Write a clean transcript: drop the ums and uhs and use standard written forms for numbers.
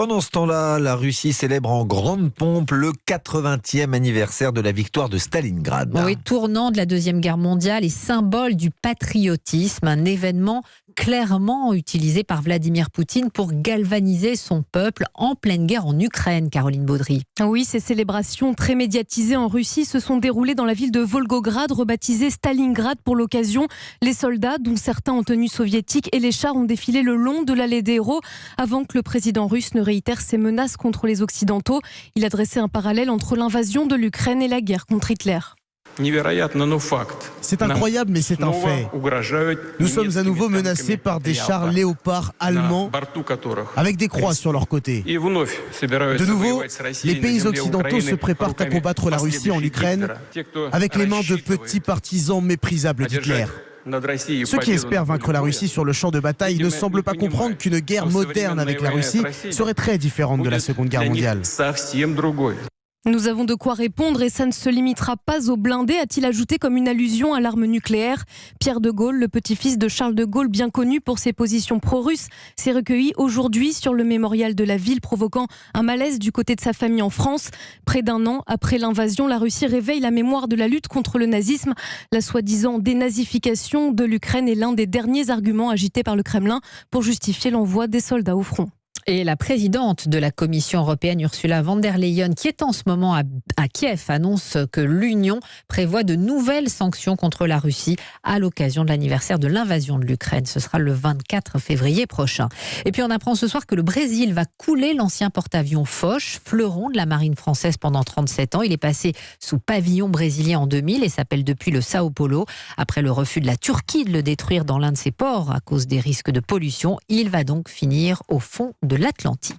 Pendant ce temps-là, la Russie célèbre en grande pompe le 80e anniversaire de la victoire de Stalingrad. Oui, tournant de la Deuxième Guerre mondiale et symbole du patriotisme, un événement clairement utilisé par Vladimir Poutine pour galvaniser son peuple en pleine guerre en Ukraine, Caroline Baudry. Oui, ces célébrations très médiatisées en Russie se sont déroulées dans la ville de Volgograd, rebaptisée Stalingrad pour l'occasion. Les soldats, dont certains en tenue soviétique, et les chars ont défilé le long de l'allée des héros avant que le président russe ne réitère ses menaces contre les Occidentaux. Il a dressé un parallèle entre l'invasion de l'Ukraine et la guerre contre Hitler. C'est incroyable, mais c'est un fait. Nous sommes à nouveau menacés par des chars léopards allemands avec des croix sur leur côté. De nouveau, les pays occidentaux se préparent à combattre la Russie en Ukraine avec les mains de petits partisans méprisables d'Hitler. Ceux qui espèrent vaincre la Russie sur le champ de bataille ne semblent pas comprendre qu'une guerre moderne avec la Russie serait très différente de la Seconde Guerre mondiale. Nous avons de quoi répondre et ça ne se limitera pas aux blindés, a-t-il ajouté comme une allusion à l'arme nucléaire. Pierre de Gaulle, le petit-fils de Charles de Gaulle, bien connu pour ses positions pro-russes, s'est recueilli aujourd'hui sur le mémorial de la ville, provoquant un malaise du côté de sa famille en France. Près d'un an après l'invasion, la Russie réveille la mémoire de la lutte contre le nazisme. La soi-disant dénazification de l'Ukraine est l'un des derniers arguments agités par le Kremlin pour justifier l'envoi des soldats au front. Et la présidente de la Commission européenne, Ursula von der Leyen, qui est en ce moment à Kiev, annonce que l'Union prévoit de nouvelles sanctions contre la Russie à l'occasion de l'anniversaire de l'invasion de l'Ukraine. Ce sera le 24 février prochain. Et puis on apprend ce soir que le Brésil va couler l'ancien porte-avions Foch, fleuron de la marine française pendant 37 ans. Il est passé sous pavillon brésilien en 2000 et s'appelle depuis le Sao Paulo. Après le refus de la Turquie de le détruire dans l'un de ses ports à cause des risques de pollution, il va donc finir au fond de l'Atlantique.